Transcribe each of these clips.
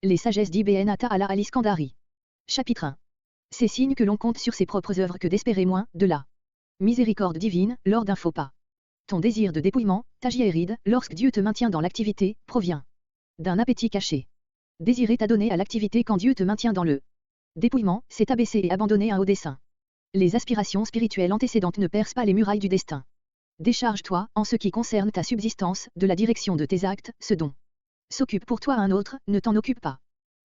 Les sagesses d'Ibn Atta al-Iskandari. Chapitre 1. C'est signe que l'on compte sur ses propres œuvres que d'espérer moins de la miséricorde divine lors d'un faux pas. Ton désir de dépouillement, tajihéride, lorsque Dieu te maintient dans l'activité, provient d'un appétit caché. Désirer t'adonner à l'activité quand Dieu te maintient dans le dépouillement, c'est abaisser et abandonner un haut dessein. Les aspirations spirituelles antécédentes ne percent pas les murailles du destin. Décharge-toi, en ce qui concerne ta subsistance, de la direction de tes actes, ce dont s'occupe pour toi un autre, ne t'en occupe pas.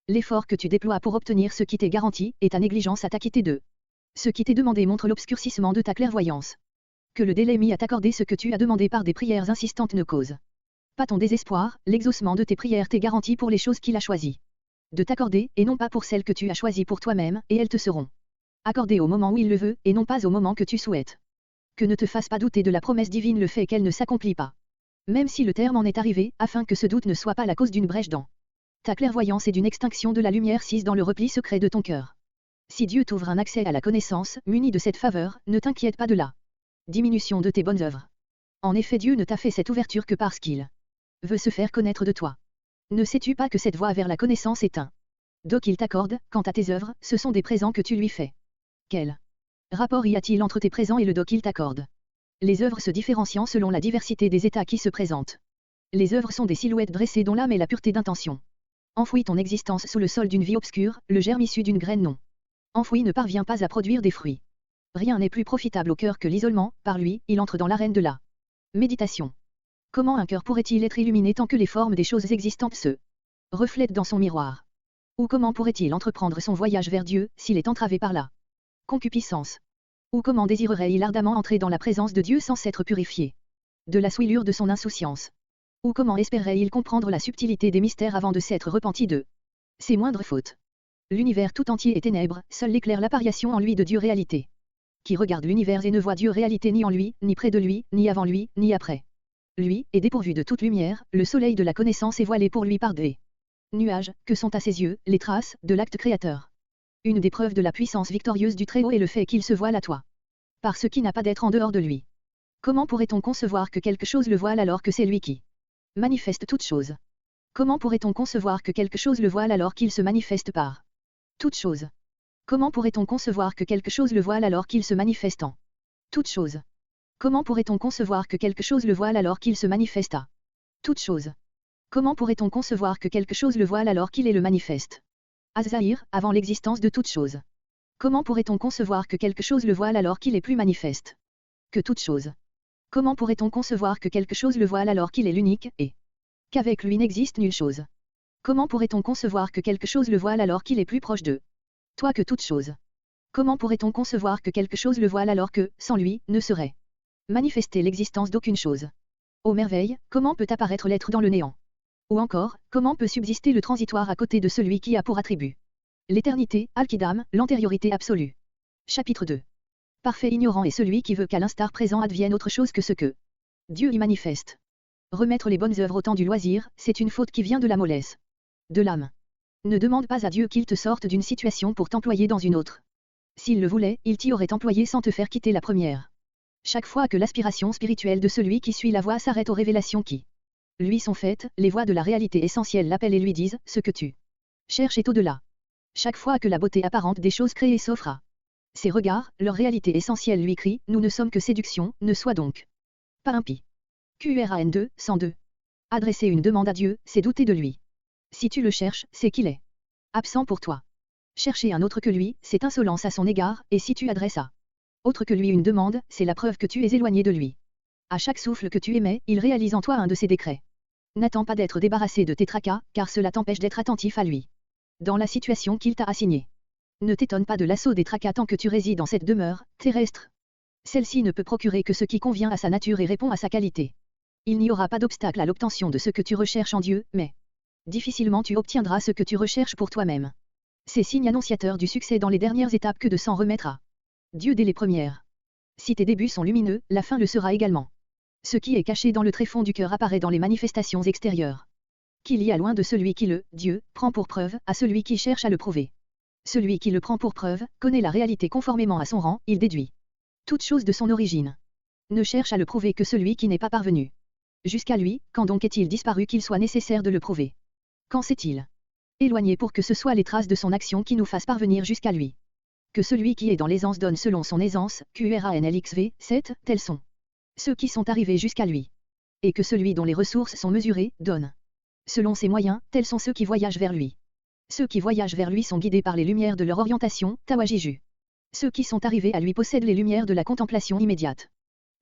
L'effort que tu déploies pour obtenir ce qui t'est garanti, et ta négligence à t'acquitter de ce qui t'est demandé montre l'obscurcissement de ta clairvoyance. Que le délai mis à t'accorder ce que tu as demandé par des prières insistantes ne cause pas ton désespoir, l'exaucement de tes prières t'est garanti pour les choses qu'il a choisies de t'accorder, et non pas pour celles que tu as choisies pour toi-même, et elles te seront accordées au moment où il le veut, et non pas au moment que tu souhaites. Que ne te fasse pas douter de la promesse divine le fait qu'elle ne s'accomplit pas. Même si le terme en est arrivé, afin que ce doute ne soit pas la cause d'une brèche dans ta clairvoyance et d'une extinction de la lumière sise dans le repli secret de ton cœur. Si Dieu t'ouvre un accès à la connaissance, muni de cette faveur, ne t'inquiète pas de la diminution de tes bonnes œuvres. En effet, Dieu ne t'a fait cette ouverture que parce qu'il veut se faire connaître de toi. Ne sais-tu pas que cette voie vers la connaissance est un don qu'il t'accorde? Quant à tes œuvres, ce sont des présents que tu lui fais. Quel rapport y a-t-il entre tes présents et le don qu'il t'accorde? Les œuvres se différencient selon la diversité des états qui se présentent. Les œuvres sont des silhouettes dressées dont l'âme est la pureté d'intention. Enfouis ton existence sous le sol d'une vie obscure, le germe issu d'une graine non enfoui ne parvient pas à produire des fruits. Rien n'est plus profitable au cœur que l'isolement, par lui, il entre dans l'arène de la méditation. Comment un cœur pourrait-il être illuminé tant que les formes des choses existantes se reflètent dans son miroir? Ou comment pourrait-il entreprendre son voyage vers Dieu, s'il est entravé par la concupiscence? Ou comment désirerait-il ardemment entrer dans la présence de Dieu sans s'être purifié de la souillure de son insouciance? Ou comment espérerait-il comprendre la subtilité des mystères avant de s'être repenti de ses moindres fautes? L'univers tout entier est ténèbres, seul l'éclaire l'apparition en lui de Dieu réalité. Qui regarde l'univers et ne voit Dieu réalité ni en lui, ni près de lui, ni avant lui, ni après lui, est dépourvu de toute lumière, le soleil de la connaissance est voilé pour lui par des nuages, que sont à ses yeux, les traces, de l'acte créateur. Une des preuves de la puissance victorieuse du Très-Haut est le fait qu'il se voile à toi. Par ce qui n'a pas d'être en dehors de lui. Comment pourrait-on concevoir que quelque chose le voile alors que c'est lui qui manifeste toute chose? Comment pourrait-on concevoir que quelque chose le voile alors qu'il se manifeste par toute chose? Comment pourrait-on concevoir que quelque chose le voile alors qu'il se manifeste en toute chose? Comment pourrait-on concevoir que quelque chose le voile alors qu'il se manifeste à toute chose? Comment pourrait-on concevoir que quelque chose le voile alors qu'il est le manifeste Az-Zahir, avant l'existence de toute chose? Comment pourrait-on concevoir que quelque chose le voile alors qu'il est plus manifeste que toute chose? Comment pourrait-on concevoir que quelque chose le voile alors qu'il est l'unique, et qu'avec lui n'existe nulle chose? Comment pourrait-on concevoir que quelque chose le voile alors qu'il est plus proche de toi que toute chose? Comment pourrait-on concevoir que quelque chose le voile alors que, sans lui, ne serait manifester l'existence d'aucune chose? Ô merveille, comment peut apparaître l'être dans le néant? Ou encore, comment peut subsister le transitoire à côté de celui qui a pour attribut l'éternité, Al-Qidam, l'antériorité absolue? Chapitre 2. Parfait ignorant est celui qui veut qu'à l'instar présent advienne autre chose que ce que Dieu y manifeste. Remettre les bonnes œuvres au temps du loisir, c'est une faute qui vient de la mollesse de l'âme. Ne demande pas à Dieu qu'il te sorte d'une situation pour t'employer dans une autre. S'il le voulait, il t'y aurait employé sans te faire quitter la première. Chaque fois que l'aspiration spirituelle de celui qui suit la voie s'arrête aux révélations qui lui sont faites, les voies de la réalité essentielle l'appellent et lui disent « ce que tu cherches est au-delà ». Chaque fois que la beauté apparente des choses créées s'offre à ses regards, leur réalité essentielle lui crie « nous ne sommes que séduction, ne sois donc pas impie ». Qur'an 2, 102. Adresser une demande à Dieu, c'est douter de lui. Si tu le cherches, c'est qu'il est absent pour toi. Chercher un autre que lui, c'est insolence à son égard, et si tu adresses à autre que lui une demande, c'est la preuve que tu es éloigné de lui. À chaque souffle que tu émets, il réalise en toi un de ses décrets. N'attends pas d'être débarrassé de tes tracas, car cela t'empêche d'être attentif à lui. Dans la situation qu'il t'a assignée. Ne t'étonne pas de l'assaut des tracas tant que tu résides dans cette demeure terrestre. Celle-ci ne peut procurer que ce qui convient à sa nature et répond à sa qualité. Il n'y aura pas d'obstacle à l'obtention de ce que tu recherches en Dieu, mais difficilement tu obtiendras ce que tu recherches pour toi-même. C'est signe annonciateur du succès dans les dernières étapes que de s'en remettre à Dieu dès les premières. Si tes débuts sont lumineux, la fin le sera également. Ce qui est caché dans le tréfonds du cœur apparaît dans les manifestations extérieures. Qu'il y a loin de celui qui le, Dieu, prend pour preuve, à celui qui cherche à le prouver. Celui qui le prend pour preuve, connaît la réalité conformément à son rang, il déduit toute chose de son origine. Ne cherche à le prouver que celui qui n'est pas parvenu. Jusqu'à lui, quand donc est-il disparu qu'il soit nécessaire de le prouver? Qu'en sait-il? Éloigné pour que ce soit les traces de son action qui nous fassent parvenir jusqu'à lui. Que celui qui est dans l'aisance donne selon son aisance, QRANLXV, 7, tels sont ceux qui sont arrivés jusqu'à lui. Et que celui dont les ressources sont mesurées, donne selon ses moyens, tels sont ceux qui voyagent vers lui. Ceux qui voyagent vers lui sont guidés par les lumières de leur orientation, Tawajiju. Ceux qui sont arrivés à lui possèdent les lumières de la contemplation immédiate.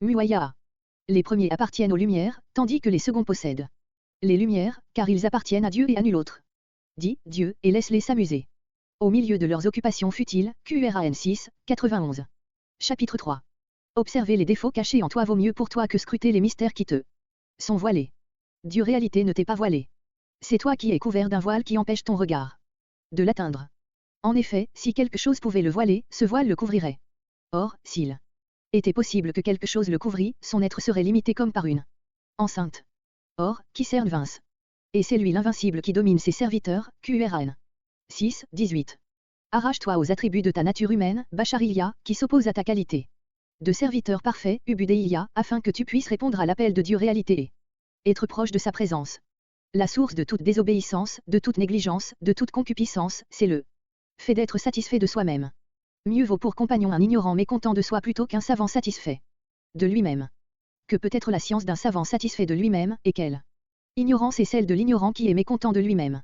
Muaya. Les premiers appartiennent aux lumières, tandis que les seconds possèdent les lumières, car ils appartiennent à Dieu et à nul autre. Dis, Dieu, et laisse-les s'amuser. Au milieu de leurs occupations futiles, QRAN 6, 91. Chapitre 3. Observer les défauts cachés en toi vaut mieux pour toi que scruter les mystères qui te sont voilés. Dieu réalité ne t'est pas voilé. C'est toi qui es couvert d'un voile qui empêche ton regard de l'atteindre. En effet, si quelque chose pouvait le voiler, ce voile le couvrirait. Or, s'il était possible que quelque chose le couvrît, son être serait limité comme par une enceinte. Or, qui cerne Vince? Et c'est lui l'invincible qui domine ses serviteurs, QRAN. 6, 18. Arrache-toi aux attributs de ta nature humaine, Bachariya, qui s'oppose à ta qualité de serviteur parfait, Ubudeiya, afin que tu puisses répondre à l'appel de Dieu réalité et être proche de sa présence. La source de toute désobéissance, de toute négligence, de toute concupiscence, c'est le fait d'être satisfait de soi-même. Mieux vaut pour compagnon un ignorant mécontent de soi plutôt qu'un savant satisfait de lui-même. Que peut être la science d'un savant satisfait de lui-même, et quelle ignorance est celle de l'ignorant qui est mécontent de lui-même.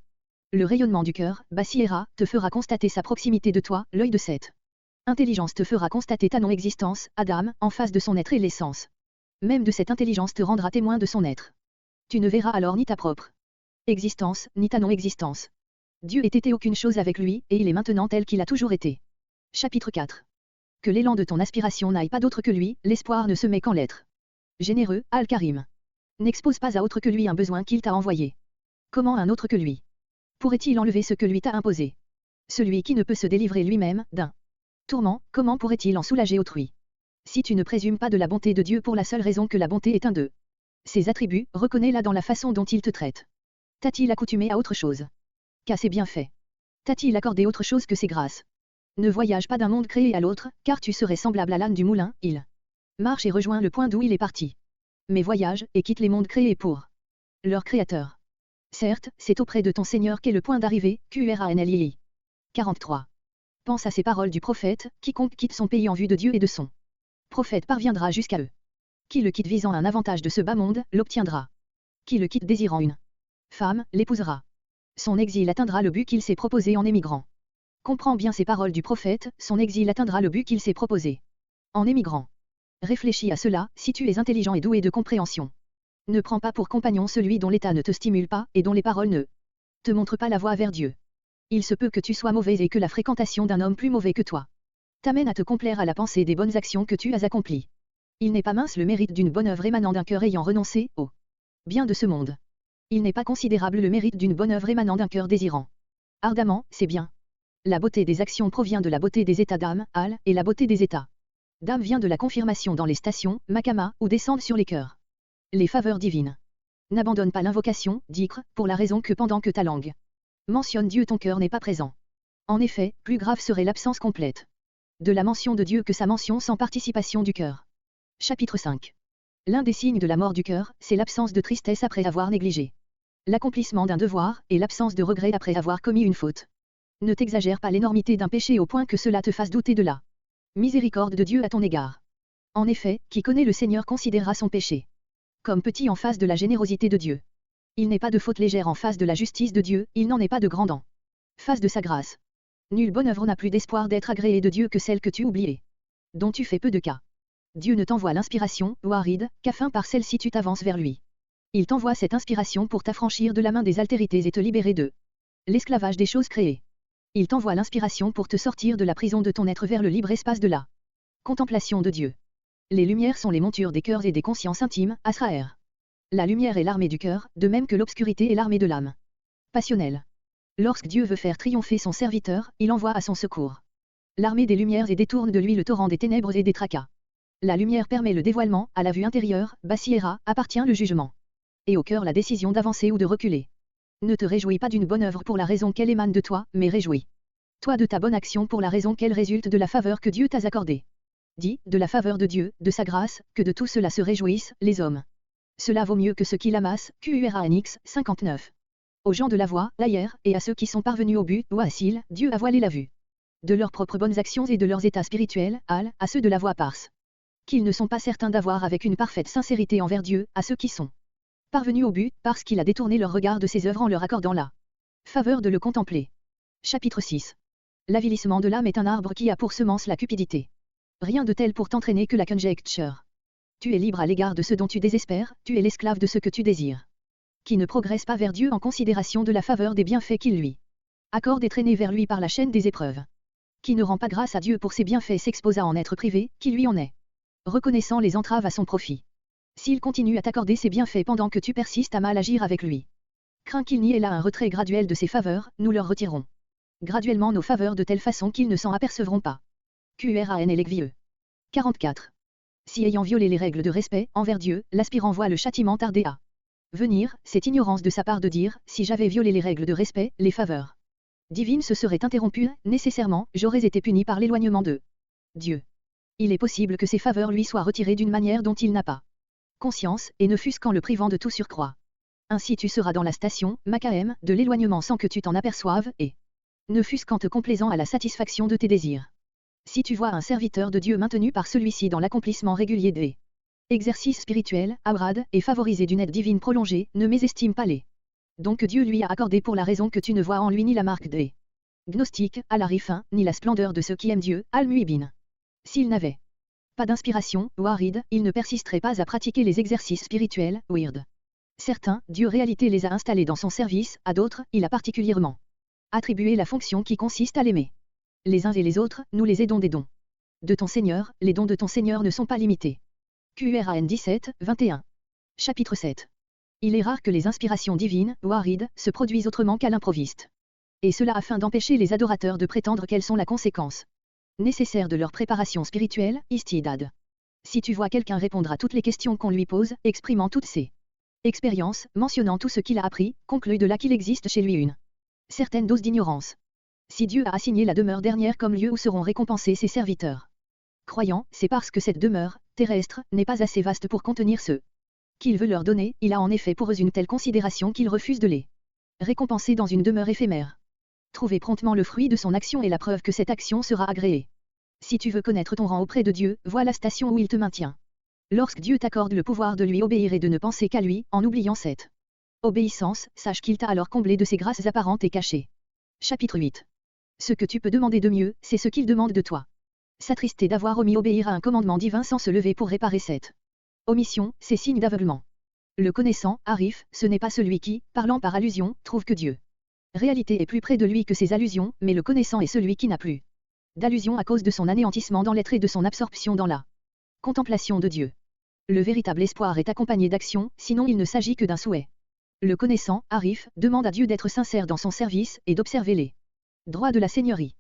Le rayonnement du cœur, Basiera, te fera constater sa proximité de toi, l'œil de cette intelligence te fera constater ta non-existence, Adam, en face de son être et l'essence même de cette intelligence te rendra témoin de son être. Tu ne verras alors ni ta propre existence, ni ta non-existence. Dieu est été aucune chose avec lui, et il est maintenant tel qu'il a toujours été. Chapitre 4. Que l'élan de ton aspiration n'aille pas d'autre que lui, l'espoir ne se met qu'en l'être. Généreux, Al-Karim. N'expose pas à autre que lui un besoin qu'il t'a envoyé. Comment un autre que lui pourrait-il enlever ce que lui t'a imposé? Celui qui ne peut se délivrer lui-même d'un tourment, comment pourrait-il en soulager autrui? Si tu ne présumes pas de la bonté de Dieu pour la seule raison que la bonté est un de ses attributs, reconnais-la dans la façon dont il te traite. T'a-t-il accoutumé à autre chose qu'à ses bienfaits? T'a-t-il accordé autre chose que ses grâces? Ne voyage pas d'un monde créé à l'autre, car tu serais semblable à l'âne du moulin, il marche et rejoint le point d'où il est parti. Mais voyage, et quitte les mondes créés pour leur créateur. Certes, c'est auprès de ton Seigneur qu'est le point d'arrivée, QRANLII. 43. Pense à ces paroles du prophète, quiconque quitte son pays en vue de Dieu et de son prophète parviendra jusqu'à eux. Qui le quitte visant un avantage de ce bas monde, l'obtiendra. Qui le quitte désirant une femme, l'épousera. Son exil atteindra le but qu'il s'est proposé en émigrant. Comprends bien ces paroles du prophète, son exil atteindra le but qu'il s'est proposé en émigrant. Réfléchis à cela, si tu es intelligent et doué de compréhension. Ne prends pas pour compagnon celui dont l'état ne te stimule pas, et dont les paroles ne te montrent pas la voie vers Dieu. Il se peut que tu sois mauvais et que la fréquentation d'un homme plus mauvais que toi t'amène à te complaire à la pensée des bonnes actions que tu as accomplies. Il n'est pas mince le mérite d'une bonne œuvre émanant d'un cœur ayant renoncé au bien de ce monde. Il n'est pas considérable le mérite d'une bonne œuvre émanant d'un cœur désirant ardemment, c'est bien. La beauté des actions provient de la beauté des états d'âme, Al, et la beauté des états d'âme vient de la confirmation dans les stations, Makama, ou descendent sur les cœurs. Les faveurs divines. N'abandonne pas l'invocation, Dikr, pour la raison que pendant que ta langue mentionne Dieu ton cœur n'est pas présent. En effet, plus grave serait l'absence complète de la mention de Dieu que sa mention sans participation du cœur. Chapitre 5. L'un des signes de la mort du cœur, c'est l'absence de tristesse après avoir négligé l'accomplissement d'un devoir, et l'absence de regret après avoir commis une faute. Ne t'exagère pas l'énormité d'un péché au point que cela te fasse douter de la miséricorde de Dieu à ton égard. En effet, qui connaît le Seigneur considérera son péché comme petit en face de la générosité de Dieu. Il n'est pas de faute légère en face de la justice de Dieu, il n'en est pas de grande en face de sa grâce. Nulle bonne œuvre n'a plus d'espoir d'être agréée de Dieu que celle que tu oubliais, dont tu fais peu de cas. Dieu ne t'envoie l'inspiration, Warid, qu'afin par celle-ci tu t'avances vers lui. Il t'envoie cette inspiration pour t'affranchir de la main des altérités et te libérer de l'esclavage des choses créées. Il t'envoie l'inspiration pour te sortir de la prison de ton être vers le libre espace de la contemplation de Dieu. Les lumières sont les montures des cœurs et des consciences intimes, Asraer. La lumière est l'armée du cœur, de même que l'obscurité est l'armée de l'âme passionnelle. Lorsque Dieu veut faire triompher son serviteur, il envoie à son secours l'armée des lumières et détourne de lui le torrent des ténèbres et des tracas. La lumière permet le dévoilement, à la vue intérieure, Basiera, appartient le jugement. Et au cœur la décision d'avancer ou de reculer. Ne te réjouis pas d'une bonne œuvre pour la raison qu'elle émane de toi, mais réjouis-toi de ta bonne action pour la raison qu'elle résulte de la faveur que Dieu t'a accordée. Dis, de la faveur de Dieu, de sa grâce, que de tout cela se réjouissent, les hommes. Cela vaut mieux que ce qui l'amassent, QURANX, 59. aux gens de la voie, ailleurs, et à ceux qui sont parvenus au but, ou à Sil, Dieu a voilé la vue. De leurs propres bonnes actions et de leurs états spirituels, à ceux de la voie parse. Qu'ils ne sont pas certains d'avoir avec une parfaite sincérité envers Dieu, à ceux qui sont parvenus au but, parce qu'il a détourné leur regard de ses œuvres en leur accordant la faveur de le contempler. Chapitre 6. L'avilissement de l'âme est un arbre qui a pour semence la cupidité. Rien de tel pour t'entraîner que la conjecture. Tu es libre à l'égard de ce dont tu désespères, tu es l'esclave de ce que tu désires. Qui ne progresse pas vers Dieu en considération de la faveur des bienfaits qu'il lui accorde et traîné vers lui par la chaîne des épreuves. Qui ne rend pas grâce à Dieu pour ses bienfaits s'expose à en être privé, qui lui en est reconnaissant les entraves à son profit. S'il continue à t'accorder ses bienfaits pendant que tu persistes à mal agir avec lui, crains qu'il n'y ait là un retrait graduel de ses faveurs, nous leur retirerons graduellement nos faveurs de telle façon qu'ils ne s'en apercevront pas. QRAN et l'Egvieux. 44. Si ayant violé les règles de respect envers Dieu, l'aspirant voit le châtiment tarder à venir, c'est ignorance de sa part de dire, si j'avais violé les règles de respect, les faveurs divines se seraient interrompues, nécessairement, j'aurais été puni par l'éloignement de Dieu. Il est possible que ces faveurs lui soient retirées d'une manière dont il n'a pas conscience, et ne fût-ce qu'en le privant de tout surcroît. Ainsi tu seras dans la station, Makaem, de l'éloignement sans que tu t'en aperçoives, et ne fût-ce qu'en te complaisant à la satisfaction de tes désirs. Si tu vois un serviteur de Dieu maintenu par celui-ci dans l'accomplissement régulier des exercices spirituels, abrade, et favorisé d'une aide divine prolongée, ne mésestime pas les dons que Dieu lui a accordés pour la raison que tu ne vois en lui ni la marque des gnostiques, al-Arifin, ni la splendeur de ceux qui aiment Dieu, al-Muibin. S'il n'avait pas d'inspiration, Warid, il ne persisterait pas à pratiquer les exercices spirituels, Weird. Certains, Dieu réalité les a installés dans son service, à d'autres, il a particulièrement attribué la fonction qui consiste à l'aimer. Les uns et les autres, nous les aidons des dons de ton Seigneur, les dons de ton Seigneur ne sont pas limités. QRAN 17, 21. Chapitre 7. Il est rare que les inspirations divines, Warid, se produisent autrement qu'à l'improviste. Et cela afin d'empêcher les adorateurs de prétendre qu'elles sont la conséquence nécessaire de leur préparation spirituelle, istidad. Si tu vois quelqu'un répondre à toutes les questions qu'on lui pose, exprimant toutes ses expériences, mentionnant tout ce qu'il a appris, conclut de là qu'il existe chez lui une certaine dose d'ignorance. Si Dieu a assigné la demeure dernière comme lieu où seront récompensés ses serviteurs croyants, c'est parce que cette demeure, terrestre, n'est pas assez vaste pour contenir ceux qu'il veut leur donner, il a en effet pour eux une telle considération qu'il refuse de les récompenser dans une demeure éphémère. Trouvez promptement le fruit de son action et la preuve que cette action sera agréée. Si tu veux connaître ton rang auprès de Dieu, vois la station où il te maintient. Lorsque Dieu t'accorde le pouvoir de lui obéir et de ne penser qu'à lui, en oubliant cette obéissance, sache qu'il t'a alors comblé de ses grâces apparentes et cachées. Chapitre 8. Ce que tu peux demander de mieux, c'est ce qu'il demande de toi. S'attrister d'avoir omis obéir à un commandement divin sans se lever pour réparer cette omission, c'est signe d'aveuglement. Le connaissant, Arif, ce n'est pas celui qui, parlant par allusion, trouve que Dieu réalité est plus près de lui que ses allusions, mais le connaissant est celui qui n'a plus d'allusion à cause de son anéantissement dans l'être et de son absorption dans la contemplation de Dieu. Le véritable espoir est accompagné d'action, sinon il ne s'agit que d'un souhait. Le connaissant, Arif, demande à Dieu d'être sincère dans son service et d'observer les droits de la Seigneurie.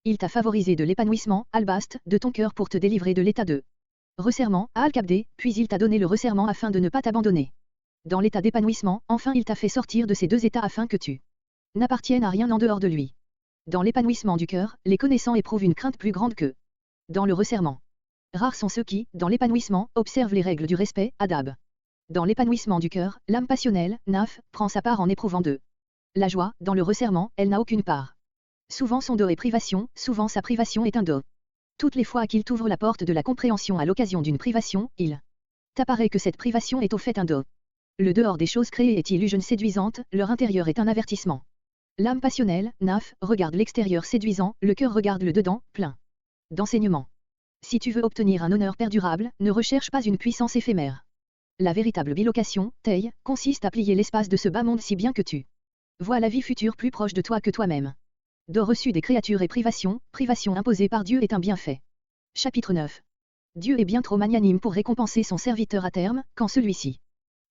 Il t'a favorisé de l'épanouissement, Albast, de ton cœur pour te délivrer de l'état de resserrement, à Al-Kabdé, puis il t'a donné le resserrement afin de ne pas t'abandonner. Dans l'état d'épanouissement, enfin il t'a fait sortir de ces deux états afin que tu n'appartiennent à rien en dehors de lui. Dans l'épanouissement du cœur, les connaissants éprouvent une crainte plus grande que dans le resserrement. Rares sont ceux qui, dans l'épanouissement, observent les règles du respect, adab. Dans l'épanouissement du cœur, l'âme passionnelle, naf, prend sa part en éprouvant de la joie, dans le resserrement, elle n'a aucune part. Souvent son dos est privation, souvent sa privation est un dos. Toutes les fois qu'il t'ouvre la porte de la compréhension à l'occasion d'une privation, il t'apparaît que cette privation est au fait un dos. Le dehors des choses créées est illusion séduisante, leur intérieur est un avertissement. L'âme passionnelle, naf, regarde l'extérieur séduisant, le cœur regarde le dedans, plein d'enseignement. Si tu veux obtenir un honneur perdurable, ne recherche pas une puissance éphémère. La véritable bilocation, Tei, consiste à plier l'espace de ce bas monde si bien que tu vois la vie future plus proche de toi que toi-même. De reçu des créatures et privation imposée par Dieu est un bienfait. Chapitre 9. Dieu est bien trop magnanime pour récompenser son serviteur à terme, quand celui-ci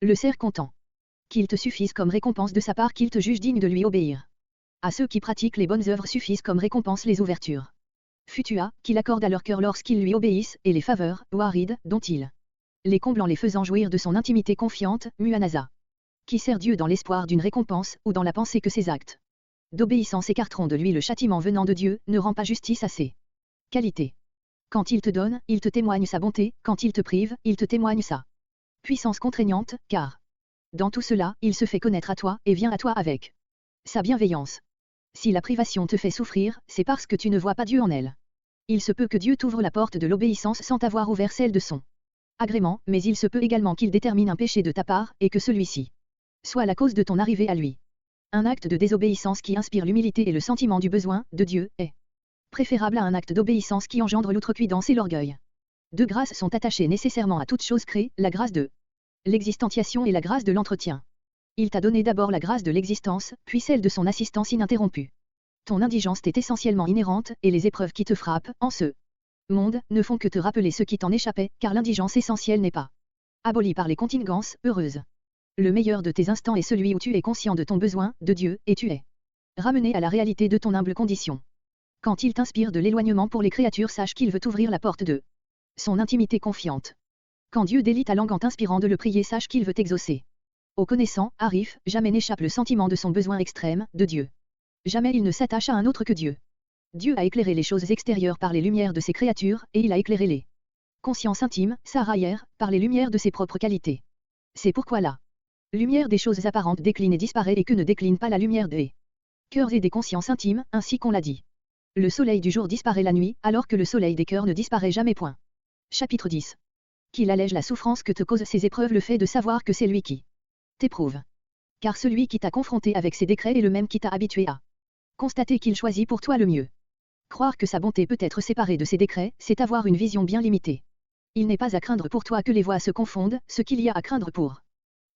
le sert content. Qu'il te suffise comme récompense de sa part qu'il te juge digne de lui obéir. À ceux qui pratiquent les bonnes œuvres suffisent comme récompense les ouvertures futua, qu'il accorde à leur cœur lorsqu'ils lui obéissent, et les faveurs, Warid, dont il les comble en les faisant jouir de son intimité confiante, Mu'anaza. Qui sert Dieu dans l'espoir d'une récompense, ou dans la pensée que ses actes d'obéissance écarteront de lui le châtiment venant de Dieu, ne rend pas justice à ses qualités. Quand il te donne, il te témoigne sa bonté, quand il te prive, il te témoigne sa puissance contraignante, car dans tout cela, il se fait connaître à toi, et vient à toi avec Sa bienveillance. Si la privation te fait souffrir, c'est parce que tu ne vois pas Dieu en elle. Il se peut que Dieu t'ouvre la porte de l'obéissance sans t'avoir ouvert celle de son agrément, mais il se peut également qu'il détermine un péché de ta part, et que celui-ci soit la cause de ton arrivée à lui. Un acte de désobéissance qui inspire l'humilité et le sentiment du besoin de Dieu est préférable à un acte d'obéissance qui engendre l'outrecuidance et l'orgueil. Deux grâces sont attachées nécessairement à toute chose créée, la grâce de l'existantiation et la grâce de l'entretien. Il t'a donné d'abord la grâce de l'existence, puis celle de son assistance ininterrompue. Ton indigence t'est essentiellement inhérente, et les épreuves qui te frappent, en ce monde, ne font que te rappeler ce qui t'en échappait, car l'indigence essentielle n'est pas abolie par les contingences heureuses. Le meilleur de tes instants est celui où tu es conscient de ton besoin de Dieu, et tu es ramené à la réalité de ton humble condition. Quand il t'inspire de l'éloignement pour les créatures, sache qu'il veut ouvrir la porte de son intimité confiante. Quand Dieu délie ta langue en t'inspirant de le prier, sache qu'il veut t'exaucer. Au connaissant, Arif, jamais n'échappe le sentiment de son besoin extrême, de Dieu. Jamais il ne s'attache à un autre que Dieu. Dieu a éclairé les choses extérieures par les lumières de ses créatures, et il a éclairé les consciences intimes, Sarah, par les lumières de ses propres qualités. C'est pourquoi la lumière des choses apparentes décline et disparaît et que ne décline pas la lumière des cœurs et des consciences intimes, ainsi qu'on l'a dit. Le soleil du jour disparaît la nuit, alors que le soleil des cœurs ne disparaît jamais. Point. Chapitre 10. Qu'il allège la souffrance que te causent ces épreuves le fait de savoir que c'est lui qui t'éprouve. Car celui qui t'a confronté avec ses décrets est le même qui t'a habitué à constater qu'il choisit pour toi le mieux. Croire que sa bonté peut être séparée de ses décrets, c'est avoir une vision bien limitée. Il n'est pas à craindre pour toi que les voix se confondent, ce qu'il y a à craindre pour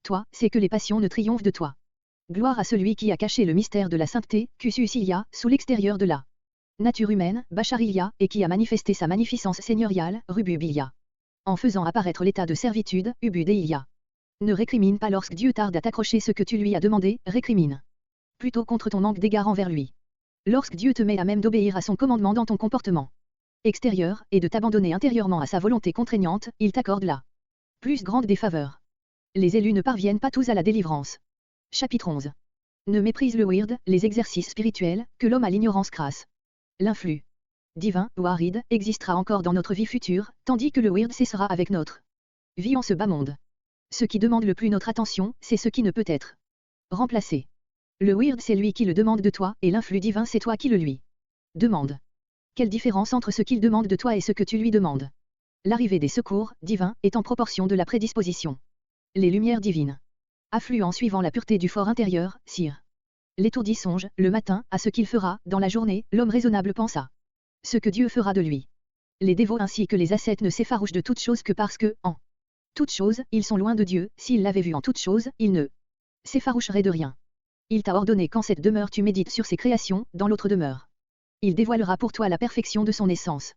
toi, c'est que les passions ne triomphent de toi. Gloire à celui qui a caché le mystère de la sainteté, Cusus il y a, sous l'extérieur de la nature humaine, Bachar il y a, et qui a manifesté sa magnificence seigneuriale, Rubub il y a. En faisant apparaître l'état de servitude, Ubud il y a. Ne récrimine pas lorsque Dieu tarde à t'accrocher ce que tu lui as demandé, récrimine plutôt contre ton manque d'égard envers lui. Lorsque Dieu te met à même d'obéir à son commandement dans ton comportement extérieur, et de t'abandonner intérieurement à sa volonté contraignante, il t'accorde la plus grande des faveurs. Les élus ne parviennent pas tous à la délivrance. Chapitre 11. Ne méprise le weird, les exercices spirituels, que l'homme a l'ignorance crasse. L'influx divin, ou aride, existera encore dans notre vie future, tandis que le weird cessera avec notre vie en ce bas monde. Ce qui demande le plus notre attention, c'est ce qui ne peut être remplacé. Le weird c'est lui qui le demande de toi, et l'influx divin c'est toi qui le lui demande. Quelle différence entre ce qu'il demande de toi et ce que tu lui demandes? L'arrivée des secours divins est en proportion de la prédisposition. Les lumières divines affluent en suivant la pureté du fort intérieur, sire. L'étourdi songe, le matin, à ce qu'il fera, dans la journée, l'homme raisonnable pense à ce que Dieu fera de lui. Les dévots ainsi que les ascètes ne s'effarouchent de toute chose que parce que, en toute chose, ils sont loin de Dieu, s'ils l'avaient vu en toute chose, ils ne s'effaroucheraient de rien. Il t'a ordonné qu'en cette demeure tu médites sur ses créations, dans l'autre demeure. Il dévoilera pour toi la perfection de son essence.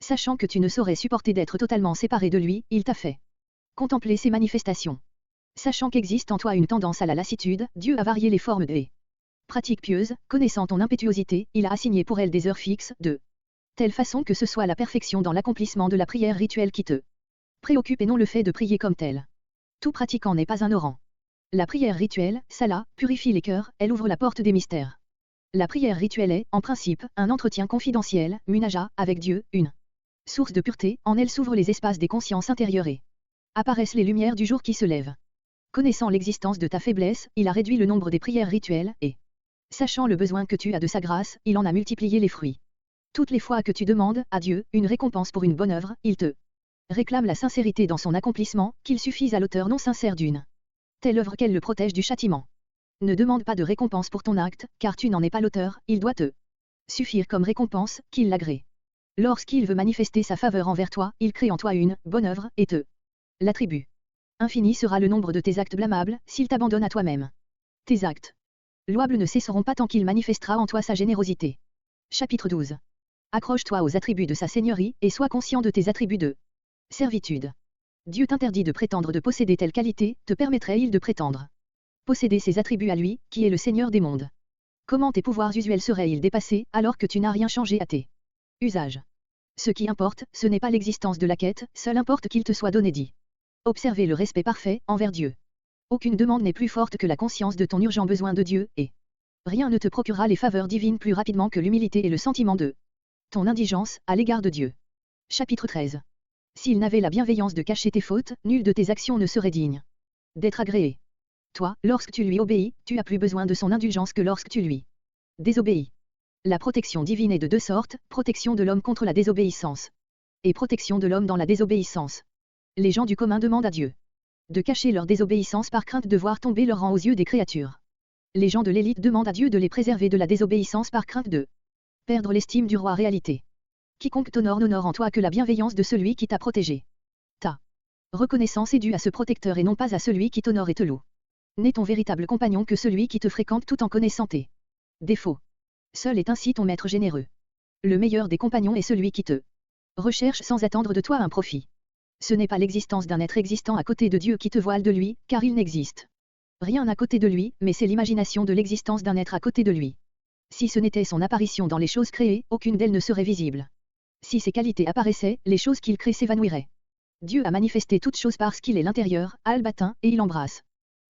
Sachant que tu ne saurais supporter d'être totalement séparé de lui, il t'a fait contempler ses manifestations. Sachant qu'existe en toi une tendance à la lassitude, Dieu a varié les formes des pratiques pieuses, connaissant ton impétuosité, il a assigné pour elles des heures fixes, de telle façon que ce soit la perfection dans l'accomplissement de la prière rituelle qui te préoccupe et non le fait de prier comme tel. Tout pratiquant n'est pas un orant. La prière rituelle, Salah, purifie les cœurs, elle ouvre la porte des mystères. La prière rituelle est, en principe, un entretien confidentiel, munaja, avec Dieu, une source de pureté, en elle s'ouvrent les espaces des consciences intérieures et apparaissent les lumières du jour qui se lève. Connaissant l'existence de ta faiblesse, il a réduit le nombre des prières rituelles, et, sachant le besoin que tu as de sa grâce, il en a multiplié les fruits. Toutes les fois que tu demandes, à Dieu, une récompense pour une bonne œuvre, il te réclame la sincérité dans son accomplissement, qu'il suffise à l'auteur non sincère d'une telle œuvre qu'elle le protège du châtiment. Ne demande pas de récompense pour ton acte, car tu n'en es pas l'auteur, il doit te suffire comme récompense, qu'il l'agrée. Lorsqu'il veut manifester sa faveur envers toi, il crée en toi une bonne œuvre, et te l'attribue. Infini sera le nombre de tes actes blâmables, s'il t'abandonne à toi-même. Tes actes louables ne cesseront pas tant qu'il manifestera en toi sa générosité. Chapitre 12. Accroche-toi aux attributs de sa seigneurie, et sois conscient de tes attributs de servitude. Dieu t'interdit de prétendre de posséder telle qualité, te permettrait-il de prétendre posséder ses attributs à lui, qui est le Seigneur des mondes? Comment tes pouvoirs usuels seraient-ils dépassés, alors que tu n'as rien changé à tes usages? Ce qui importe, ce n'est pas l'existence de la quête, seul importe qu'il te soit donné dit. Observez le respect parfait, envers Dieu. Aucune demande n'est plus forte que la conscience de ton urgent besoin de Dieu, et rien ne te procurera les faveurs divines plus rapidement que l'humilité et le sentiment de ton indigence, à l'égard de Dieu. Chapitre 13. S'il n'avait la bienveillance de cacher tes fautes, nulle de tes actions ne serait digne d'être agréée. Toi, lorsque tu lui obéis, tu as plus besoin de son indulgence que lorsque tu lui désobéis. La protection divine est de deux sortes, protection de l'homme contre la désobéissance et protection de l'homme dans la désobéissance. Les gens du commun demandent à Dieu de cacher leur désobéissance par crainte de voir tomber leur rang aux yeux des créatures. Les gens de l'élite demandent à Dieu de les préserver de la désobéissance par crainte de perdre l'estime du roi réalité. Quiconque t'honore n'honore en toi que la bienveillance de celui qui t'a protégé. Ta reconnaissance est due à ce protecteur et non pas à celui qui t'honore et te loue. N'est ton véritable compagnon que celui qui te fréquente tout en connaissant tes défauts. Seul est ainsi ton maître généreux. Le meilleur des compagnons est celui qui te recherche sans attendre de toi un profit. Ce n'est pas l'existence d'un être existant à côté de Dieu qui te voile de lui, car il n'existe rien à côté de lui, mais c'est l'imagination de l'existence d'un être à côté de lui. Si ce n'était son apparition dans les choses créées, aucune d'elles ne serait visible. Si ses qualités apparaissaient, les choses qu'il crée s'évanouiraient. Dieu a manifesté toute chose parce qu'il est l'intérieur, Al-Batin, et il embrasse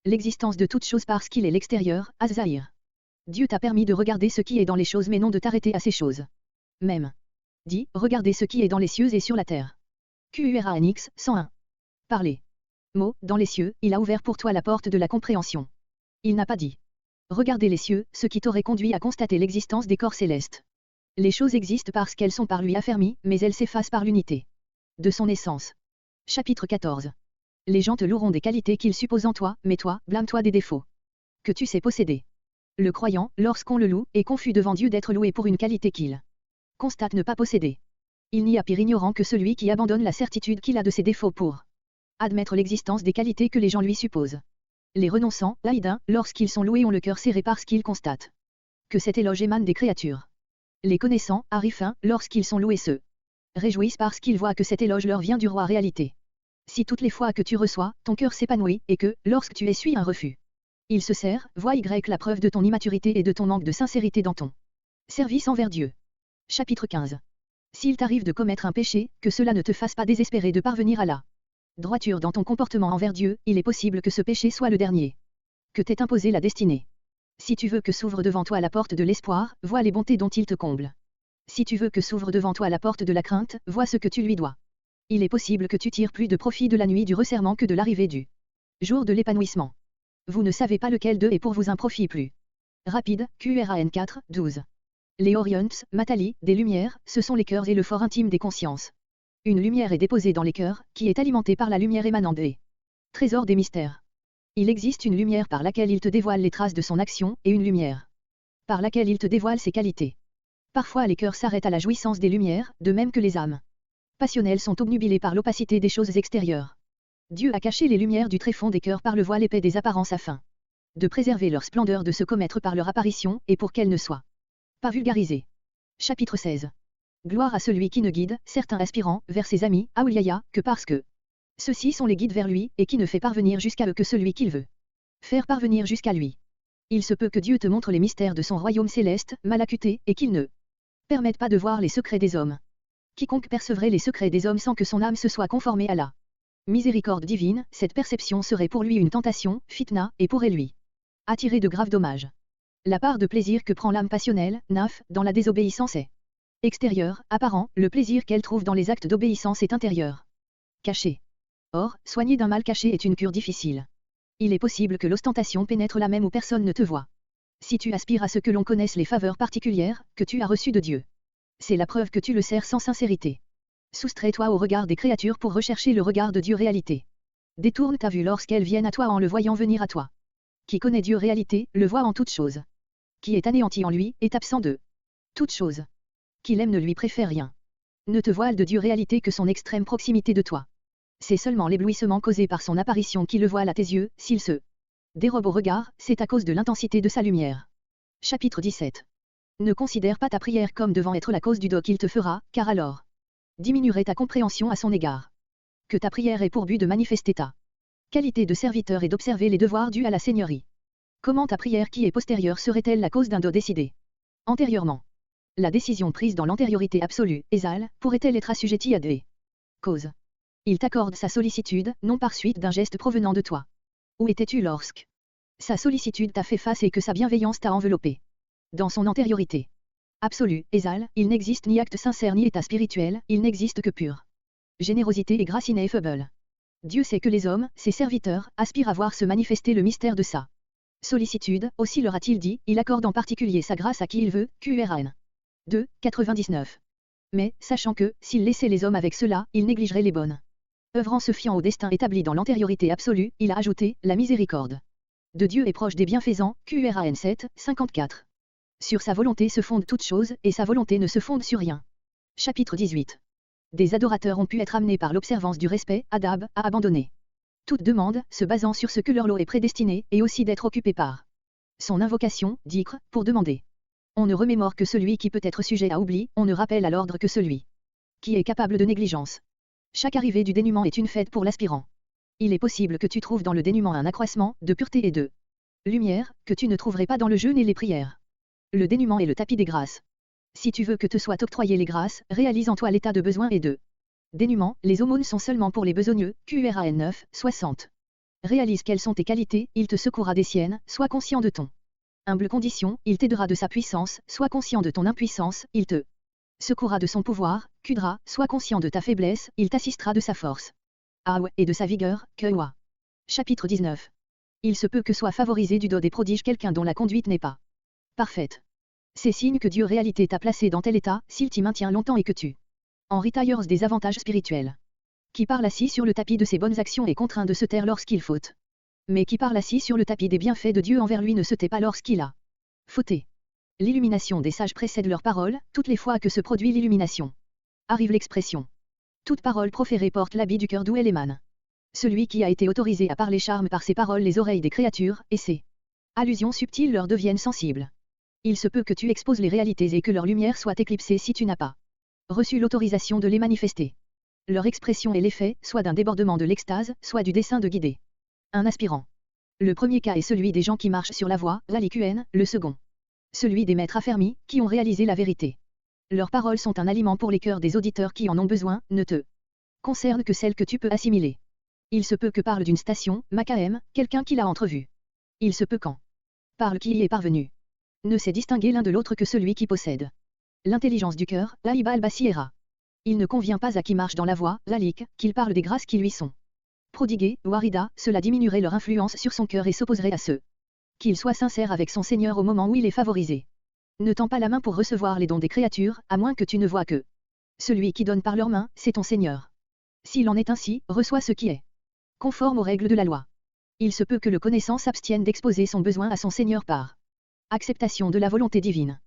l'existence de toute chose parce qu'il est l'extérieur, Az-Zahir. Dieu t'a permis de regarder ce qui est dans les choses mais non de t'arrêter à ces choses. Même. Dis, regardez ce qui est dans les cieux et sur la terre. QURANX 101. Parler. Mot, dans les cieux, il a ouvert pour toi la porte de la compréhension. Il n'a pas dit. Regardez les cieux, ce qui t'aurait conduit à constater l'existence des corps célestes. Les choses existent parce qu'elles sont par lui affermies, mais elles s'effacent par l'unité de son essence. Chapitre 14. Les gens te loueront des qualités qu'ils supposent en toi, mais toi, blâme-toi des défauts que tu sais posséder. Le croyant, lorsqu'on le loue, est confus devant Dieu d'être loué pour une qualité qu'il constate ne pas posséder. Il n'y a pire ignorant que celui qui abandonne la certitude qu'il a de ses défauts pour admettre l'existence des qualités que les gens lui supposent. Les renonçants, laïdins, lorsqu'ils sont loués ont le cœur serré parce qu'ils constatent que cet éloge émane des créatures. Les connaissants, arifins, lorsqu'ils sont loués se réjouissent parce qu'ils voient que cet éloge leur vient du roi réalité. Si toutes les fois que tu reçois, ton cœur s'épanouit, et que, lorsque tu essuies un refus, il se serre, vois la preuve de ton immaturité et de ton manque de sincérité dans ton service envers Dieu. Chapitre 15. S'il t'arrive de commettre un péché, que cela ne te fasse pas désespérer de parvenir à la droiture dans ton comportement envers Dieu, il est possible que ce péché soit le dernier que t'ait imposé la destinée. Si tu veux que s'ouvre devant toi la porte de l'espoir, vois les bontés dont il te comble. Si tu veux que s'ouvre devant toi la porte de la crainte, vois ce que tu lui dois. Il est possible que tu tires plus de profit de la nuit du resserrement que de l'arrivée du jour de l'épanouissement. Vous ne savez pas lequel d'eux est pour vous un profit plus rapide. QRAN 4, 12. Les Orions, Matali, des lumières, ce sont les cœurs et le fort intime des consciences. Une lumière est déposée dans les cœurs, qui est alimentée par la lumière émanant des trésors des mystères. Il existe une lumière par laquelle il te dévoile les traces de son action, et une lumière par laquelle il te dévoile ses qualités. Parfois les cœurs s'arrêtent à la jouissance des lumières, de même que les âmes passionnelles sont obnubilées par l'opacité des choses extérieures. Dieu a caché les lumières du tréfonds des cœurs par le voile épais des apparences afin de préserver leur splendeur de se commettre par leur apparition, et pour qu'elles ne soient pas vulgarisées. Chapitre 16. Gloire à celui qui ne guide, certains aspirants, vers ses amis, Aouliaya, que parce que ceux-ci sont les guides vers lui, et qui ne fait parvenir jusqu'à eux que celui qu'il veut faire parvenir jusqu'à lui. Il se peut que Dieu te montre les mystères de son royaume céleste, Malakuté, et qu'il ne permette pas de voir les secrets des hommes. Quiconque percevrait les secrets des hommes sans que son âme se soit conformée à la miséricorde divine, cette perception serait pour lui une tentation, fitna, et pourrait lui attirer de graves dommages. La part de plaisir que prend l'âme passionnelle, naf, dans la désobéissance est extérieur, apparent, le plaisir qu'elle trouve dans les actes d'obéissance est intérieur, caché. Or, soigner d'un mal caché est une cure difficile. Il est possible que l'ostentation pénètre là même où personne ne te voit. Si tu aspires à ce que l'on connaisse les faveurs particulières que tu as reçues de Dieu, c'est la preuve que tu le sers sans sincérité. Soustrais-toi au regard des créatures pour rechercher le regard de Dieu réalité. Détourne ta vue lorsqu'elles viennent à toi en le voyant venir à toi. Qui connaît Dieu réalité, le voit en toutes choses. Qui est anéanti en lui, est absent de toutes choses. Qui l'aime ne lui préfère rien. Ne te voile de Dieu réalité que son extrême proximité de toi. C'est seulement l'éblouissement causé par son apparition qui le voile à tes yeux, s'il se dérobe au regard, c'est à cause de l'intensité de sa lumière. Chapitre 17. Ne considère pas ta prière comme devant être la cause du do qu'il te fera, car alors diminuerait ta compréhension à son égard. Que ta prière ait pour but de manifester ta qualité de serviteur et d'observer les devoirs dus à la seigneurie. Comment ta prière qui est postérieure serait-elle la cause d'un do décidé antérieurement? La décision prise dans l'antériorité absolue, Ezal, pourrait-elle être assujettie à des causes? Il t'accorde sa sollicitude, non par suite d'un geste provenant de toi. Où étais-tu lorsque sa sollicitude t'a fait face et que sa bienveillance t'a enveloppé? Dans son antériorité absolue, Ezal, il n'existe ni acte sincère ni état spirituel, il n'existe que pure générosité et grâce ineffable. Dieu sait que les hommes, ses serviteurs, aspirent à voir se manifester le mystère de sa sollicitude, aussi leur a-t-il dit, il accorde en particulier sa grâce à qui il veut, QRAN. 2, 99. Mais, sachant que, s'il laissait les hommes avec cela, il négligerait les bonnes œuvres en se fiant au destin établi dans l'antériorité absolue, il a ajouté, la miséricorde de Dieu est proche des bienfaisants, QRAN 7, 54. Sur sa volonté se fondent toutes choses, et sa volonté ne se fonde sur rien. Chapitre 18. Des adorateurs ont pu être amenés par l'observance du respect, adab, à abandonner toute demande, se basant sur ce que leur lot est prédestiné, et aussi d'être occupé par son invocation, d'icre, pour demander. On ne remémore que celui qui peut être sujet à oubli, on ne rappelle à l'ordre que celui qui est capable de négligence. Chaque arrivée du dénuement est une fête pour l'aspirant. Il est possible que tu trouves dans le dénuement un accroissement de pureté et de lumière, que tu ne trouverais pas dans le jeûne et les prières. Le dénuement est le tapis des grâces. Si tu veux que te soient octroyées les grâces, réalise en toi l'état de besoin et de dénuement, les aumônes sont seulement pour les besogneux, QRAN 9, 60. Réalise quelles sont tes qualités, il te secourra des siennes, sois conscient de ton humble condition, il t'aidera de sa puissance, sois conscient de ton impuissance, il te secourra de son pouvoir, Kudra, sois conscient de ta faiblesse, il t'assistera de sa force. Awa, et de sa vigueur, Kewa. Chapitre 19. Il se peut que soit favorisé du dos des prodiges quelqu'un dont la conduite n'est pas parfaite. C'est signe que Dieu réalité t'a placé dans tel état, s'il t'y maintient longtemps et que tu en retires des avantages spirituels. Qui parle assis sur le tapis de ses bonnes actions est contraint de se taire lorsqu'il faute. Mais qui parle assis sur le tapis des bienfaits de Dieu envers lui ne se tait pas lorsqu'il a fauté. L'illumination des sages précède leurs paroles, toutes les fois que se produit l'illumination. Arrive l'expression. Toute parole proférée porte l'habit du cœur d'où elle émane. Celui qui a été autorisé à parler charme par ses paroles les oreilles des créatures, et ses allusions subtiles leur deviennent sensibles. Il se peut que tu exposes les réalités et que leur lumière soit éclipsée si tu n'as pas reçu l'autorisation de les manifester. Leur expression est l'effet, soit d'un débordement de l'extase, soit du dessein de guider un aspirant. Le premier cas est celui des gens qui marchent sur la voie, l'aliqn, le second. Celui des maîtres affermis, qui ont réalisé la vérité. Leurs paroles sont un aliment pour les cœurs des auditeurs qui en ont besoin, ne te concernent que celles que tu peux assimiler. Il se peut que parle d'une station, Makaem, quelqu'un qui l'a entrevue. Il se peut qu'en parle qui y est parvenu. Ne sait distinguer l'un de l'autre que celui qui possède l'intelligence du cœur, l'Aïba al-Basira. Il ne convient pas à qui marche dans la voie, l'Alik, qu'il parle des grâces qui lui sont prodiguées, Warida, cela diminuerait leur influence sur son cœur et s'opposerait à ceux qu'il soit sincère avec son Seigneur au moment où il est favorisé. Ne tends pas la main pour recevoir les dons des créatures, à moins que tu ne vois que celui qui donne par leurs mains, c'est ton Seigneur. S'il en est ainsi, reçois ce qui est conforme aux règles de la loi. Il se peut que le connaissant s'abstienne d'exposer son besoin à son Seigneur par acceptation de la volonté divine.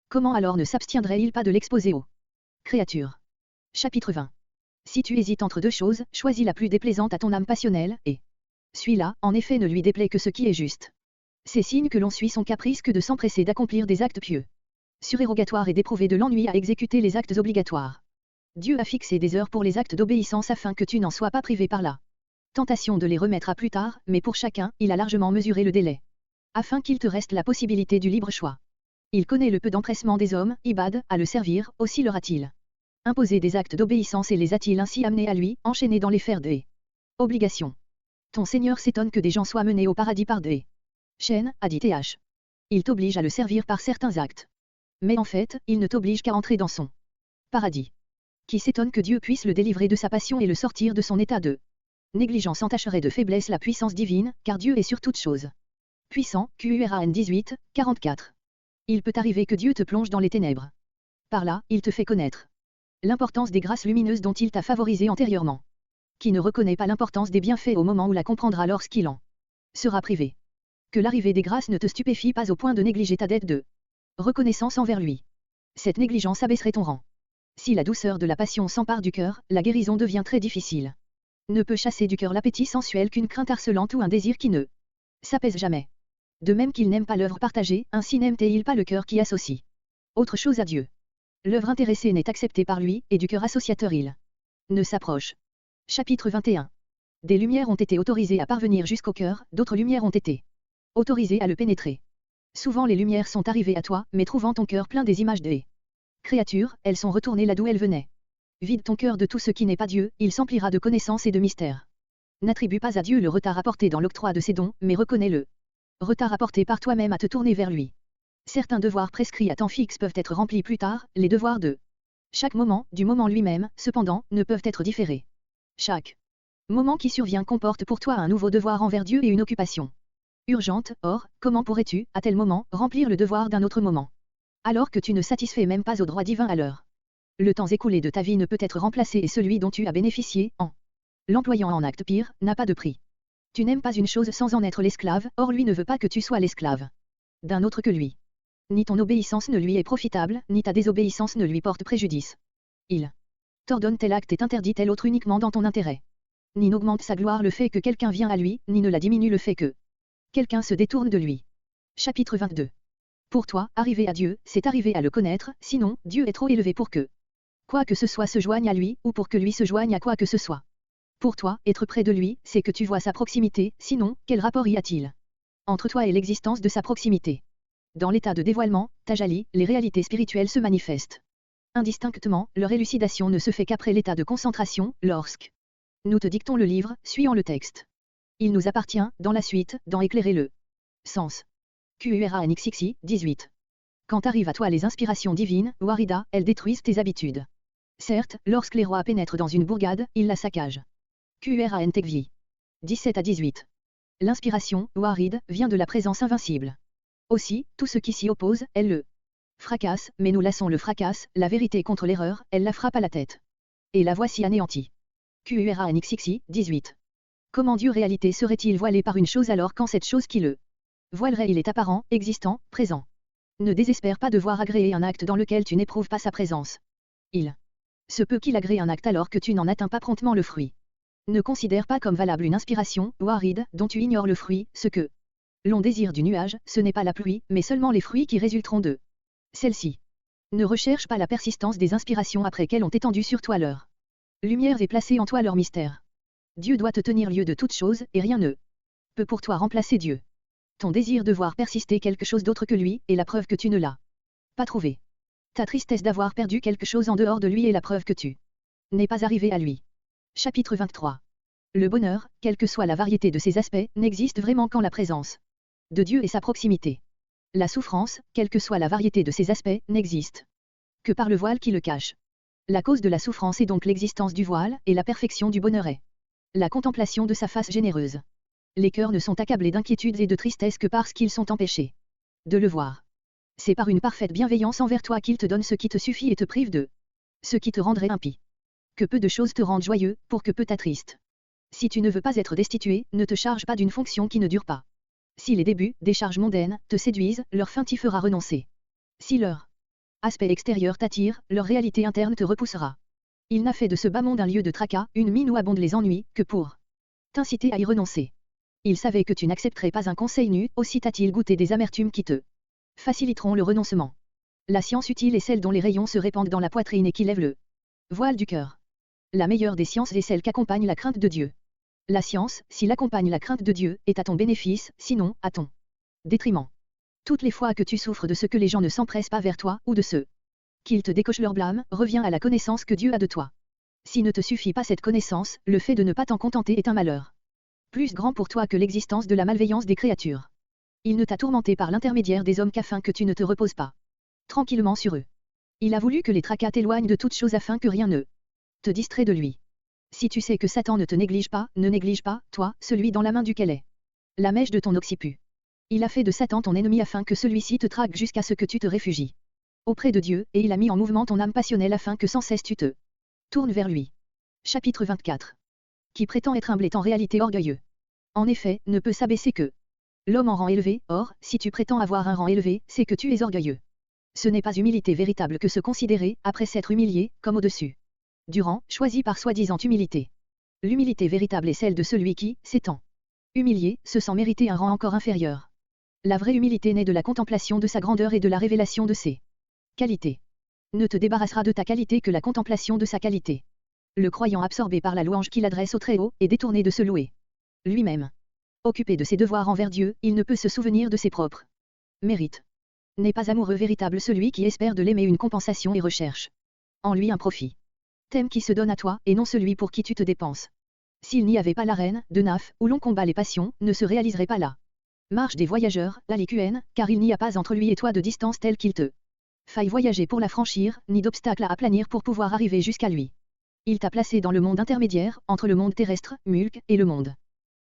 Comment alors ne s'abstiendrait-il pas de l'exposer aux créatures? Chapitre 20. Si tu hésites entre deux choses, choisis la plus déplaisante à ton âme passionnelle, et suis-la, en effet ne lui déplaît que ce qui est juste. C'est signe que l'on suit son caprice que de s'empresser d'accomplir des actes pieux. Surérogatoire et d'éprouver de l'ennui à exécuter les actes obligatoires. Dieu a fixé des heures pour les actes d'obéissance afin que tu n'en sois pas privé par là. Tentation de les remettre à plus tard, mais pour chacun, il a largement mesuré le délai. Afin qu'il te reste la possibilité du libre choix. Il connaît le peu d'empressement des hommes, Ibad, à le servir, aussi leur a-t-il imposé des actes d'obéissance et les a-t-il ainsi amenés à lui, enchaînés dans les fers des obligations. Ton Seigneur s'étonne que des gens soient menés au paradis par des chaînes, a dit Th. Il t'oblige à le servir par certains actes. Mais en fait, il ne t'oblige qu'à entrer dans son paradis. Qui s'étonne que Dieu puisse le délivrer de sa passion et le sortir de son état de négligence entacherait de faiblesse la puissance divine, car Dieu est sur toute chose puissant, QURAN 18, 44. Il peut arriver que Dieu te plonge dans les ténèbres. Par là, il te fait connaître l'importance des grâces lumineuses dont il t'a favorisé antérieurement. Qui ne reconnaît pas l'importance des bienfaits au moment où la comprendra lorsqu'il en sera privé. Que l'arrivée des grâces ne te stupéfie pas au point de négliger ta dette de reconnaissance envers lui. Cette négligence abaisserait ton rang. Si la douceur de la passion s'empare du cœur, la guérison devient très difficile. Ne peut chasser du cœur l'appétit sensuel qu'une crainte harcelante ou un désir qui ne s'apaise jamais. De même qu'il n'aime pas l'œuvre partagée, ainsi n'aime-t-il pas le cœur qui associe autre chose à Dieu. L'œuvre intéressée n'est acceptée par lui, et du cœur associateur il ne s'approche. Chapitre 21. Des lumières ont été autorisées à parvenir jusqu'au cœur, d'autres lumières ont été autorisées à le pénétrer. Souvent les lumières sont arrivées à toi, mais trouvant ton cœur plein des images des créatures, elles sont retournées là d'où elles venaient. Vide ton cœur de tout ce qui n'est pas Dieu, il s'emplira de connaissances et de mystères. N'attribue pas à Dieu le retard apporté dans l'octroi de ses dons, mais reconnais le retard apporté par toi-même à te tourner vers lui. Certains devoirs prescrits à temps fixe peuvent être remplis plus tard, les devoirs de chaque moment, du moment lui-même, cependant, ne peuvent être différés. Chaque Moment qui survient comporte pour toi un nouveau devoir envers Dieu et une occupation urgente. Or, comment pourrais-tu, à tel moment, remplir le devoir d'un autre moment, alors que tu ne satisfais même pas au droit divin à l'heure? Le temps écoulé de ta vie ne peut être remplacé et celui dont tu as bénéficié, en l'employant en acte pire, n'a pas de prix. Tu n'aimes pas une chose sans en être l'esclave, or lui ne veut pas que tu sois l'esclave d'un autre que lui. Ni ton obéissance ne lui est profitable, ni ta désobéissance ne lui porte préjudice. Il t'ordonne tel acte est interdit tel autre uniquement dans ton intérêt. Ni n'augmente sa gloire le fait que quelqu'un vient à lui, ni ne la diminue le fait que quelqu'un se détourne de lui. Chapitre 22. Pour toi, arriver à Dieu, c'est arriver à le connaître, sinon, Dieu est trop élevé pour que quoi que ce soit se joigne à lui, ou pour que lui se joigne à quoi que ce soit. Pour toi, être près de lui, c'est que tu vois sa proximité, sinon, quel rapport y a-t-il entre toi et l'existence de sa proximité? Dans l'état de dévoilement, Tajali, les réalités spirituelles se manifestent indistinctement, leur élucidation ne se fait qu'après l'état de concentration, lorsque nous te dictons le livre, suivant le texte. Il nous appartient, dans la suite, d'en éclairer le sens. QURANXXI, 18. Quand arrivent à toi les inspirations divines, Warida, elles détruisent tes habitudes. Certes, lorsque les rois pénètrent dans une bourgade, ils la saccagent. QURANTEKVI. 17 à 18. L'inspiration, Warid, vient de la présence invincible. Aussi, tout ce qui s'y oppose, elle le fracasse, mais nous lassons le fracasse, la vérité contre l'erreur, elle la frappe à la tête. Et la voici anéantie. QURANXXI, 18. Comment Dieu réalité serait-il voilé par une chose alors quand cette chose qui le voilerait il est apparent, existant, présent? Ne désespère pas de voir agréer un acte dans lequel tu n'éprouves pas sa présence. Il se peut qu'il agrée un acte alors que tu n'en atteins pas promptement le fruit. Ne considère pas comme valable une inspiration, Warid, dont tu ignores le fruit, ce que l'on désire du nuage, ce n'est pas la pluie, mais seulement les fruits qui résulteront de celle-ci. Ne recherche pas la persistance des inspirations après qu'elles ont étendu sur toi leur lumière et placé en toi leur mystère. Dieu doit te tenir lieu de toute chose, et rien ne peut pour toi remplacer Dieu. Ton désir de voir persister quelque chose d'autre que lui, est la preuve que tu ne l'as pas trouvé. Ta tristesse d'avoir perdu quelque chose en dehors de lui est la preuve que tu n'es pas arrivé à lui. Chapitre 23. Le bonheur, quelle que soit la variété de ses aspects, n'existe vraiment qu'en la présence de Dieu et sa proximité. La souffrance, quelle que soit la variété de ses aspects, n'existe que par le voile qui le cache. La cause de la souffrance est donc l'existence du voile, et la perfection du bonheur est la contemplation de sa face généreuse. Les cœurs ne sont accablés d'inquiétude et de tristesse que parce qu'ils sont empêchés de le voir. C'est par une parfaite bienveillance envers toi qu'il te donne ce qui te suffit et te prive de ce qui te rendrait impie. Que peu de choses te rendent joyeux, pour que peu t'attriste. Si tu ne veux pas être destitué, ne te charge pas d'une fonction qui ne dure pas. Si les débuts, des charges mondaines, te séduisent, leur fin t'y fera renoncer. Si leur aspect extérieur t'attire, leur réalité interne te repoussera. Il n'a fait de ce bas monde un lieu de tracas, une mine où abondent les ennuis, que pour t'inciter à y renoncer. Il savait que tu n'accepterais pas un conseil nu, aussi t'a-t-il goûté des amertumes qui te faciliteront le renoncement. La science utile est celle dont les rayons se répandent dans la poitrine et qui lève le voile du cœur. La meilleure des sciences est celle qu'accompagne la crainte de Dieu. La science, s'il accompagne la crainte de Dieu, est à ton bénéfice, sinon, à ton détriment. Toutes les fois que tu souffres de ce que les gens ne s'empressent pas vers toi, ou de ce qu'ils te décochent leur blâme, reviens à la connaissance que Dieu a de toi. Si ne te suffit pas cette connaissance, le fait de ne pas t'en contenter est un malheur plus grand pour toi que l'existence de la malveillance des créatures. Il ne t'a tourmenté par l'intermédiaire des hommes qu'afin que tu ne te reposes pas tranquillement sur eux. Il a voulu que les tracas t'éloignent de toute chose afin que rien ne te distrait de lui. Si tu sais que Satan ne te néglige pas, ne néglige pas, toi, celui dans la main duquel est la mèche de ton occiput. Il a fait de Satan ton ennemi afin que celui-ci te traque jusqu'à ce que tu te réfugies auprès de Dieu, et il a mis en mouvement ton âme passionnelle afin que sans cesse tu te tournes vers lui. Chapitre 24. Qui prétend être humble est en réalité orgueilleux. En effet, ne peut s'abaisser que l'homme en rang élevé, or, si tu prétends avoir un rang élevé, c'est que tu es orgueilleux. Ce n'est pas humilité véritable que se considérer, après s'être humilié, comme au-dessus du rang, choisi par soi-disant humilité. L'humilité véritable est celle de celui qui, s'étant humilié, se sent mériter un rang encore inférieur. La vraie humilité naît de la contemplation de sa grandeur et de la révélation de ses qualités. Ne te débarrassera de ta qualité que la contemplation de sa qualité. Le croyant absorbé par la louange qu'il adresse au Très-Haut, est détourné de se louer lui-même. Occupé de ses devoirs envers Dieu, il ne peut se souvenir de ses propres mérites. N'est pas amoureux véritable celui qui espère de l'aimer une compensation et recherche en lui un profit. T'aimes qui se donne à toi, et non celui pour qui tu te dépenses. S'il n'y avait pas l'arène, de Naf, où l'on combat les passions, ne se réaliserait pas là. Marche des voyageurs, la LQN, car il n'y a pas entre lui et toi de distance telle qu'il te faille voyager pour la franchir, ni d'obstacle à aplanir pour pouvoir arriver jusqu'à lui. Il t'a placé dans le monde intermédiaire, entre le monde terrestre, Mulk, et le monde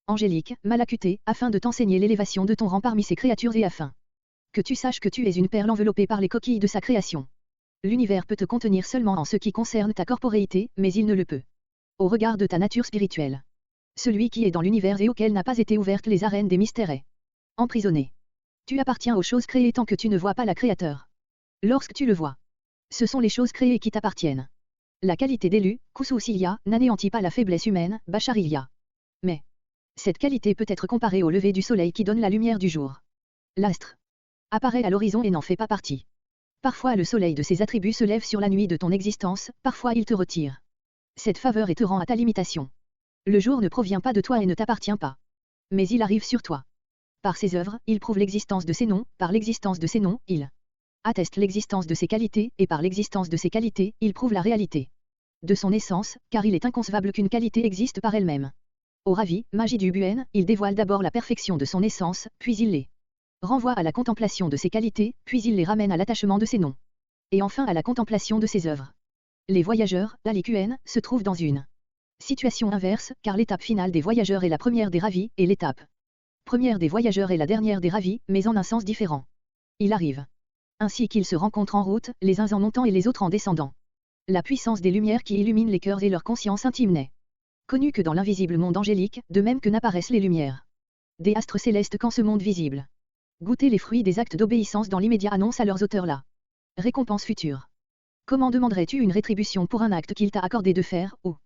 angélique, Malakuté, afin de t'enseigner l'élévation de ton rang parmi ces créatures et afin que tu saches que tu es une perle enveloppée par les coquilles de sa création. L'univers peut te contenir seulement en ce qui concerne ta corporéité, mais il ne le peut au regard de ta nature spirituelle. Celui qui est dans l'univers et auquel n'a pas été ouverte les arènes des mystères est emprisonné. Tu appartiens aux choses créées tant que tu ne vois pas la Créateur. Lorsque tu le vois, ce sont les choses créées qui t'appartiennent. La qualité d'élu, Kususilia, n'anéantit pas la faiblesse humaine, Bacharilia. Mais cette qualité peut être comparée au lever du soleil qui donne la lumière du jour. L'astre apparaît à l'horizon et n'en fait pas partie. Parfois le soleil de ses attributs se lève sur la nuit de ton existence, parfois il te retire cette faveur et te rend à ta limitation. Le jour ne provient pas de toi et ne t'appartient pas. Mais il arrive sur toi. Par ses œuvres, il prouve l'existence de ses noms, par l'existence de ses noms, il atteste l'existence de ses qualités, et par l'existence de ses qualités, il prouve la réalité de son essence, car il est inconcevable qu'une qualité existe par elle-même. Au Ravi, magie du Buen, il dévoile d'abord la perfection de son essence, puis il les renvoie à la contemplation de ses qualités, puis il les ramène à l'attachement de ses noms. Et enfin à la contemplation de ses œuvres. Les voyageurs, l'Aliqn, se trouvent dans une situation inverse, car l'étape finale des voyageurs est la première des ravis, et l'étape première des voyageurs est la dernière des ravis, mais en un sens différent. Il arrive ainsi qu'ils se rencontrent en route, les uns en montant et les autres en descendant. La puissance des lumières qui illuminent les cœurs et leur conscience intime n'est connue que dans l'invisible monde angélique, de même que n'apparaissent les lumières des astres célestes qu'en ce monde visible. Goûter les fruits des actes d'obéissance dans l'immédiat annonce à leurs auteurs la récompense future. Comment demanderais-tu une rétribution pour un acte qu'il t'a accordé de faire, ou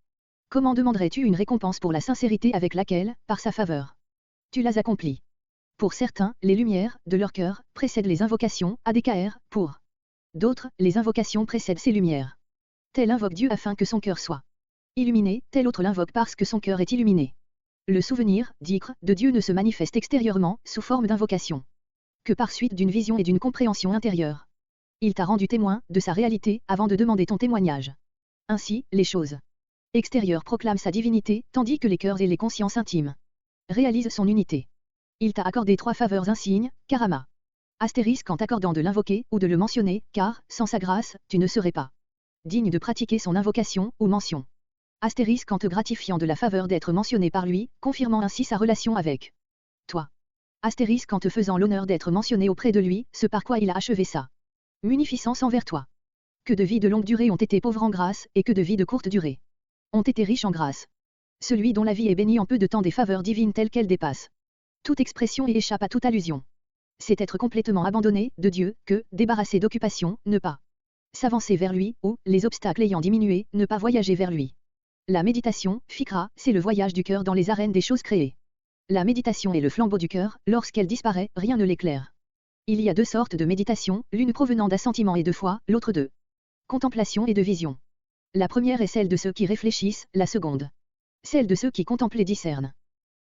comment demanderais-tu une récompense pour la sincérité avec laquelle, par sa faveur, tu l'as accompli? Pour certains, les lumières, de leur cœur, précèdent les invocations, ADKR, pour d'autres, les invocations précèdent ces lumières. Tel invoque Dieu afin que son cœur soit illuminé, tel autre l'invoque parce que son cœur est illuminé. Le souvenir, d'Ikr, de Dieu ne se manifeste extérieurement, sous forme d'invocation, que par suite d'une vision et d'une compréhension intérieure. Il t'a rendu témoin de sa réalité avant de demander ton témoignage. Ainsi, les choses extérieures proclament sa divinité, tandis que les cœurs et les consciences intimes réalisent son unité. Il t'a accordé 3 faveurs insignes, Karama. Astérisque en t'accordant de l'invoquer ou de le mentionner, car, sans sa grâce, tu ne serais pas digne de pratiquer son invocation ou mention. Astérisque en te gratifiant de la faveur d'être mentionné par lui, confirmant ainsi sa relation avec toi. Astérisque en te faisant l'honneur d'être mentionné auprès de lui, ce par quoi il a achevé sa munificence envers toi. Que de vies de longue durée ont été pauvres en grâce, et que de vies de courte durée ont été riches en grâce. Celui dont la vie est bénie en peu de temps des faveurs divines telles qu'elles dépassent toute expression et échappe à toute allusion. C'est être complètement abandonné de Dieu, que, débarrassé d'occupation, ne pas s'avancer vers lui, ou, les obstacles ayant diminué, ne pas voyager vers lui. La méditation, Fikra, c'est le voyage du cœur dans les arènes des choses créées. La méditation est le flambeau du cœur, lorsqu'elle disparaît, rien ne l'éclaire. Il y a 2 sortes de méditation, l'une provenant d'assentiment et de foi, l'autre de contemplation et de vision. La première est celle de ceux qui réfléchissent, la seconde celle de ceux qui contemplent et discernent.